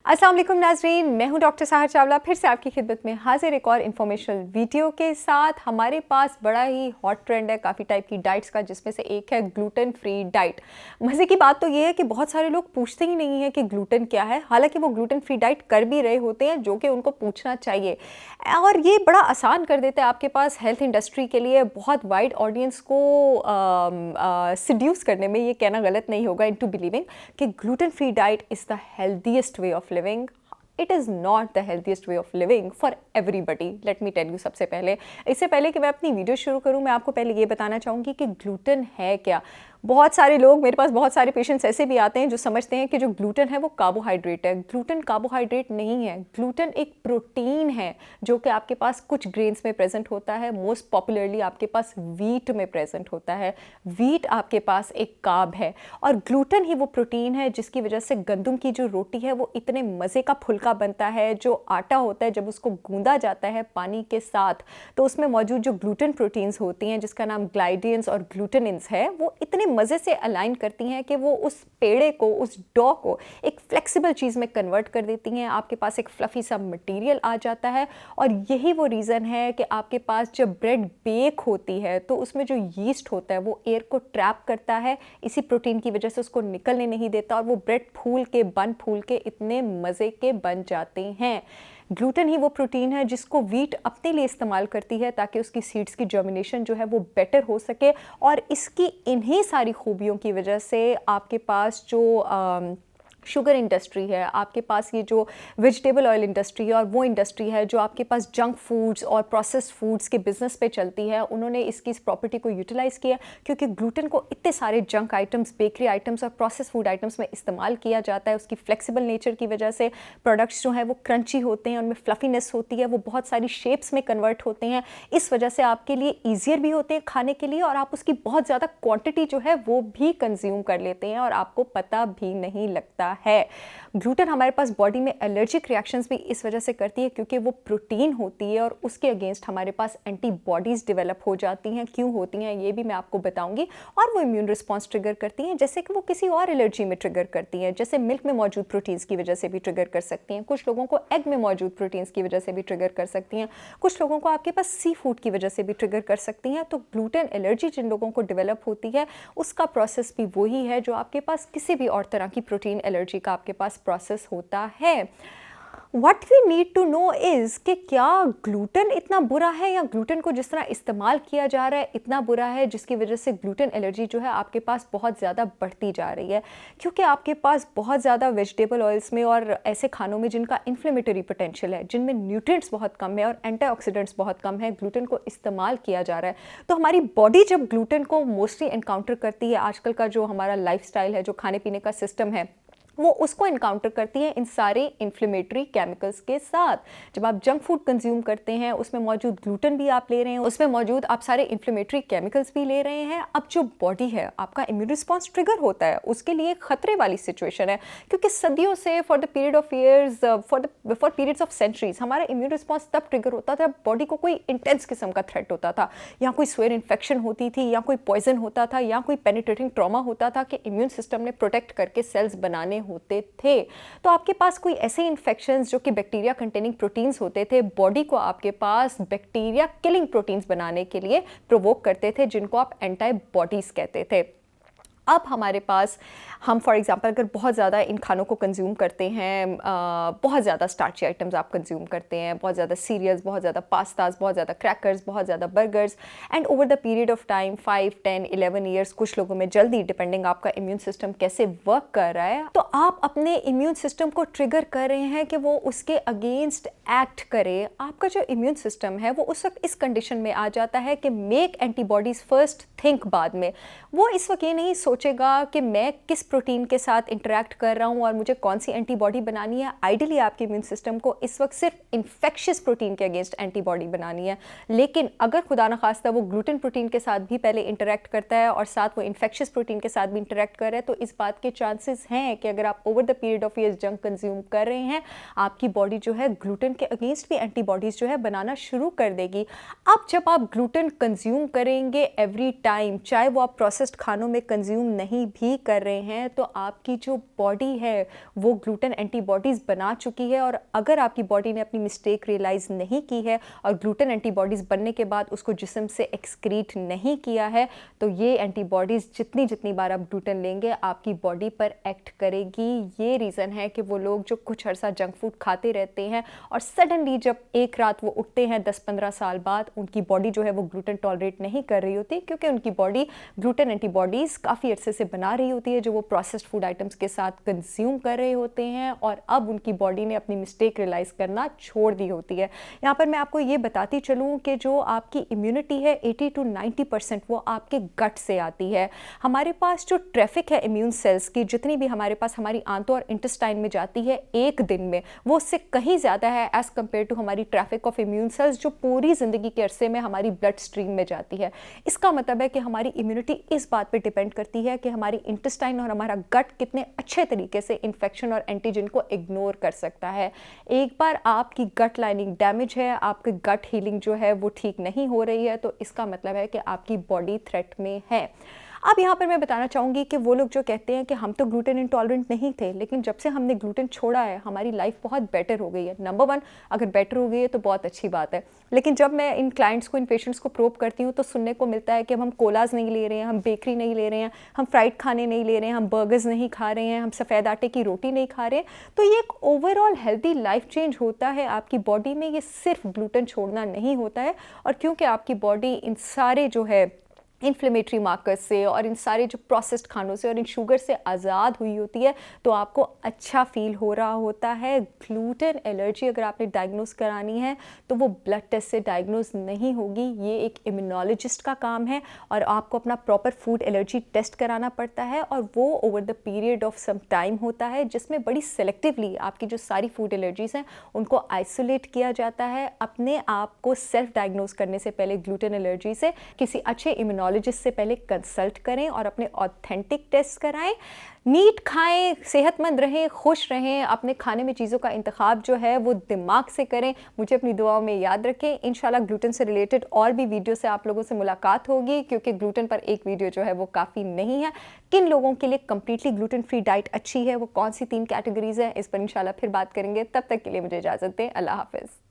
अस्सलाम वालेकुम नाज़रीन, मैं हूं डॉक्टर साहर चावला फिर से आपकी खिदमत में हाजिर एक और इन्फॉर्मेशनल वीडियो के साथ। हमारे पास बड़ा ही हॉट ट्रेंड है काफ़ी टाइप की डाइट्स का, जिसमें से एक है ग्लूटेन फ्री डाइट। मज़े की बात तो ये है कि बहुत सारे लोग पूछते ही नहीं है कि ग्लूटेन क्या है, हालांकि वो ग्लूटेन फ्री डाइट कर भी रहे होते हैं, जो कि उनको पूछना चाहिए। और ये बड़ा आसान कर देता है आपके पास हेल्थ इंडस्ट्री के लिए बहुत वाइड ऑडियंस को सिड्यूस करने में। ये कहना गलत नहीं होगा इनटू बिलीविंग कि gluten free diet is the healthiest way of living. It is not the healthiest way of living for everybody. Let me tell you सबसे पहले, इससे पहले कि मैं अपनी वीडियो शुरू करूं, मैं आपको पहले ये बताना चाहूँगी कि ग्लूटेन है क्या। बहुत सारे लोग, मेरे पास बहुत सारे पेशेंट्स ऐसे भी आते हैं जो समझते हैं कि जो ग्लूटेन है वो कार्बोहाइड्रेट है। ग्लूटेन कार्बोहाइड्रेट नहीं है, ग्लूटेन एक प्रोटीन है जो कि आपके पास कुछ ग्रेन्स में प्रेजेंट होता है। मोस्ट पॉपुलरली आपके पास वीट में प्रेजेंट होता है। वीट आपके पास एक कार्ब है और ग्लूटेन ही वो प्रोटीन है जिसकी वजह से गंदम की जो रोटी है वो इतने मज़े का फुल्का बनता है। जो आटा होता है जब उसको गूंदा जाता है पानी के साथ, तो उसमें मौजूद जो ग्लूटेन प्रोटीन्स होती हैं जिसका नाम ग्लाइडियंस और ग्लूटेनिन्स है, वो इतने मज़े से अलाइन करती हैं कि वो उस पेड़े को, उस डॉ को एक फ्लेक्सिबल चीज़ में कन्वर्ट कर देती हैं। आपके पास एक फ्लफ़ी सा मटेरियल आ जाता है और यही वो रीज़न है कि आपके पास जब ब्रेड बेक होती है तो उसमें जो यीस्ट होता है वो एयर को ट्रैप करता है, इसी प्रोटीन की वजह से उसको निकलने नहीं देता और वो ब्रेड फूल के इतने मज़े के बन जाते हैं। ग्लूटेन ही वो प्रोटीन है जिसको वीट अपने लिए इस्तेमाल करती है ताकि उसकी सीड्स की जर्मिनेशन जो है वो बेटर हो सके। और इसकी इन्हीं सारी खूबियों की वजह से आपके पास जो शुगर इंडस्ट्री है, आपके पास ये जो वेजिटेबल ऑयल इंडस्ट्री है और वो इंडस्ट्री है जो आपके पास जंक फूड्स और प्रोसेस्ड फूड्स के बिज़नेस पे चलती है, उन्होंने इसकी इस प्रॉपर्टी को यूटिलाइज़ किया क्योंकि ग्लूटेन को इतने सारे जंक आइटम्स, बेकरी आइटम्स और प्रोसेस्ड फूड आइटम्स में इस्तेमाल किया जाता है। उसकी फ्लेक्सिबल नेचर की वजह से प्रोडक्ट्स जो हैं वो क्रंची होते हैं, उनमें फ्लफीनेस होती है, वो बहुत सारी शेप्स में कन्वर्ट होते हैं। इस वजह से आपके लिए ईजियर भी होते हैं खाने के लिए और आप उसकी बहुत ज़्यादा क्वान्टिटी जो है वो भी कंज्यूम कर लेते हैं और आपको पता भी नहीं लगता है। ग्लूटेन हमारे पास बॉडी में एलर्जिक रिएक्शंस भी इस वजह से करती है क्योंकि वो प्रोटीन होती है और उसके अगेंस्ट हमारे पास एंटीबॉडीज़ डेवलप हो जाती हैं। क्यों होती हैं ये भी मैं आपको बताऊंगी। और वो इम्यून रिस्पॉन्स ट्रिगर करती हैं जैसे कि वो किसी और एलर्जी में ट्रिगर करती हैं, जैसे मिल्क में मौजूद प्रोटीन्स की वजह से भी ट्रिगर कर सकती हैं। कुछ लोगों को एग में मौजूद प्रोटीन्स की वजह से भी ट्रिगर कर सकती हैं, कुछ लोगों को आपके पास सी फूड की वजह से भी ट्रिगर कर सकती हैं। तो ग्लूटेन एलर्जी जिन लोगों को डेवलप होती है उसका प्रोसेस भी वही है जो आपके पास किसी भी और तरह की प्रोटीन एलर्जी का आपके पास प्रोसेस होता है। What we need to know is कि क्या ग्लूटेन इतना बुरा है या ग्लूटेन को जिस तरह इस्तेमाल किया जा रहा है इतना बुरा है जिसकी वजह से ग्लूटेन एलर्जी जो है आपके पास बहुत ज़्यादा बढ़ती जा रही है। क्योंकि आपके पास बहुत ज़्यादा वेजिटेबल ऑयल्स में और ऐसे खानों में जिनका इन्फ्लेमेटरी पोटेंशियल है, जिनमें न्यूट्रिएंट्स बहुत कम है और एंटीऑक्सीडेंट्स बहुत कम है, ग्लूटेन को इस्तेमाल किया जा रहा है। तो हमारी बॉडी जब ग्लूटेन को मोस्टली एनकाउंटर करती है, आजकल का जो हमारा लाइफस्टाइल है, जो खाने पीने का सिस्टम है, वो उसको इनकाउंटर करती है इन सारे इन्फ्लेमेटरी केमिकल्स के साथ। जब आप जंक फूड कंज्यूम करते हैं उसमें मौजूद ग्लूटेन भी आप ले रहे हैं, उसमें मौजूद आप सारे इन्फ्लेमेटरी केमिकल्स भी ले रहे हैं। अब जो बॉडी है, आपका इम्यून रिस्पॉन्स ट्रिगर होता है, उसके लिए खतरे वाली सिचुएशन है क्योंकि सदियों से for the period of years, for periods of centuries हमारा इम्यून रिस्पॉन्स तब ट्रिगर होता था जब बॉडी को कोई इंटेंस किस्म का थ्रेट होता था, या कोई स्वेयर इन्फेक्शन होती थी, या कोई पॉइजन होता था, या कोई पेनिट्रेटिंग ट्रॉमा होता था कि इम्यून सिस्टम ने प्रोटेक्ट करके सेल्स बनाने होते थे। तो आपके पास कोई ऐसे इन्फेक्शंस जो कि बैक्टीरिया कंटेनिंग प्रोटीन्स होते थे, बॉडी को आपके पास बैक्टीरिया किलिंग प्रोटीन्स बनाने के लिए प्रोवोक करते थे, जिनको आप एंटीबॉडीज कहते थे। अब हमारे पास हम फॉर एग्जांपल अगर बहुत ज़्यादा इन खानों को कंज्यूम करते हैं, बहुत ज़्यादा स्टार्ची आइटम्स आप कंज्यूम करते हैं, बहुत ज़्यादा सीरियल्स, बहुत ज़्यादा पास्ताज, बहुत ज़्यादा क्रैकर्स, बहुत ज़्यादा burgers, and over the period of time 5, 10, 11 years, कुछ लोगों में जल्दी, डिपेंडिंग आपका इम्यून सिस्टम कैसे वर्क कर रहा है, तो आप अपने इम्यून सिस्टम को ट्रिगर कर रहे हैं कि वो उसके अगेंस्ट एक्ट करे। आपका जो इम्यून सिस्टम है वो उस वक्त इस कंडीशन में आ जाता है कि मेक एंटीबॉडीज फर्स्ट, थिंक बाद में। वो इस वक्त ये नहीं सोचेगा कि मैं किस प्रोटीन के साथ इंटरेक्ट कर रहा हूँ और मुझे कौन सी एंटीबॉडी बनानी है। आइडियली आपके इम्यून सिस्टम को इस वक्त सिर्फ इन्फेक्शियस प्रोटीन के अगेंस्ट एंटीबॉडी बनानी है, लेकिन अगर खुदा न खास्ता वो ग्लूटेन प्रोटीन के साथ भी पहले इंटरेक्ट करता है और साथ वो इन्फेक्शियस प्रोटीन के साथ भी इंटरेक्ट कर रहा है, तो इस बात के चांसेस हैं कि अगर आप over the period of years junk consume कर रहे हैं, आपकी बॉडी जो है ग्लूटेन के अगेंस्ट भी एंटीबॉडीज जो है बनाना शुरू कर देगी। अब जब आप ग्लूटेन कंज्यूम करेंगे एवरी टाइम, चाहे वो आप प्रोसेस्ड खानों में कंज्यूम कंज्यूम नहीं भी कर रहे हैं तो आपकी जो बॉडी है वो ग्लूटेन एंटीबॉडीज़ बना चुकी है, और अगर आपकी बॉडी ने अपनी मिस्टेक रियलाइज़ नहीं की है और ग्लूटेन एंटीबॉडीज़ बनने के बाद उसको जिस्म से एक्सक्रीट नहीं किया है, तो ये एंटीबॉडीज़ जितनी बार आप ग्लूटेन लेंगे आपकी बॉडी पर एक्ट करेगी। ये रीज़न है कि वो लोग जो कुछ अर्सा जंक फूड खाते रहते हैं और सडनली जब एक रात वो उठते हैं 10-15 साल बाद, उनकी बॉडी जो है वो ग्लूटेन टॉलरेट नहीं कर रही होती, क्योंकि उनकी बॉडी ग्लूटेन एंटीबॉडीज़ काफ़ी अरसे से बना रही होती है जो वो प्रोसेस्ड फूड आइटम्स के साथ कंज्यूम कर रहे होते हैं, और अब उनकी बॉडी ने अपनी मिस्टेक रियलाइज़ करना छोड़ दी होती है। यहाँ पर मैं आपको ये बताती चलूँ कि जो आपकी इम्यूनिटी है 80 to 90% वो आपके गट से आती है। हमारे पास जो ट्रैफिक है इम्यून सेल्स की, जितनी भी हमारे पास हमारी आंतों और इंटेस्टाइन में जाती है एक दिन में, वो उससे कहीं ज़्यादा है एज़ कम्पेयर टू हमारी ट्रैफिक ऑफ इम्यून सेल्स जो पूरी ज़िंदगी के अरसे में हमारी ब्लड स्ट्रीम में जाती है। इसका मतलब है कि हमारी इम्यूनिटी इस बात पे डिपेंड करती है कि हमारी इंटेस्टाइन और हमारा गट कितने अच्छे तरीके से इन्फेक्शन और एंटीजन को इग्नोर कर सकता है। एक बार आपकी गट लाइनिंग डैमेज है, आपकी गट हीलिंग जो है वो ठीक नहीं हो रही है, तो इसका मतलब है कि आपकी बॉडी थ्रेट में है। अब यहाँ पर मैं बताना चाहूँगी कि वो लोग जो कहते हैं कि हम तो ग्लूटेन इंटॉलरेंट नहीं थे, लेकिन जब से हमने ग्लूटेन छोड़ा है हमारी लाइफ बहुत बेटर हो गई है। नंबर 1, अगर बेटर हो गई है तो बहुत अच्छी बात है, लेकिन जब मैं इन क्लाइंट्स को, इन पेशेंट्स को प्रोब करती हूँ तो सुनने को मिलता है कि हम कोलाज नहीं ले रहे हैं, हम बेकरी नहीं ले रहे हैं, हम फ्राइड खाने नहीं ले रहे हैं, हम बर्गर्स नहीं खा रहे हैं, हम सफ़ेद आटे की रोटी नहीं खा रहे हैं। तो ये एक ओवरऑल हेल्दी लाइफ चेंज होता है आपकी बॉडी में, ये सिर्फ ग्लूटेन छोड़ना नहीं होता है। और क्योंकि आपकी बॉडी इन सारे जो है इन्फ्लेमेटरी मार्कर्स से और इन सारे जो प्रोसेस्ड खानों से और इन शुगर से आज़ाद हुई होती है, तो आपको अच्छा फील हो रहा होता है। ग्लूटेन एलर्जी अगर आपने डायग्नोस करानी है तो वो ब्लड टेस्ट से डायग्नोस नहीं होगी, ये एक इम्यूनोलॉजिस्ट का काम है, और आपको अपना प्रॉपर फूड एलर्जी टेस्ट कराना पड़ता है, और वो over the period of some time होता है, जिसमें बड़ी सेलेक्टिवली आपकी जो सारी फूड एलर्जीज़ हैं उनको आइसोलेट किया जाता है। अपने आप को सेल्फ डायग्नोस करने से पहले ग्लूटेन एलर्जी से किसी अच्छे इम्यूनोलॉजिस्ट से पहले कंसल्ट करें और अपने ऑथेंटिक टेस्ट कराएं। नीट खाएं, सेहतमंद रहें, खुश रहें, अपने खाने में चीज़ों का इंतखाब जो है वो दिमाग से करें। मुझे अपनी दुआओं में याद रखें। इंशाल्लाह ग्लूटेन से रिलेटेड और भी वीडियो से आप लोगों से मुलाकात होगी, क्योंकि ग्लूटेन पर एक वीडियो जो है वो काफ़ी नहीं है। किन लोगों के लिए कंप्लीटली ग्लूटेन फ्री डाइट अच्छी है, वो कौन सी 3 कैटेगरीज हैं, इस पर इंशाल्लाह फिर बात करेंगे। तब तक के लिए मुझे इजाज़त दें। अल्लाह हाफ़िज़।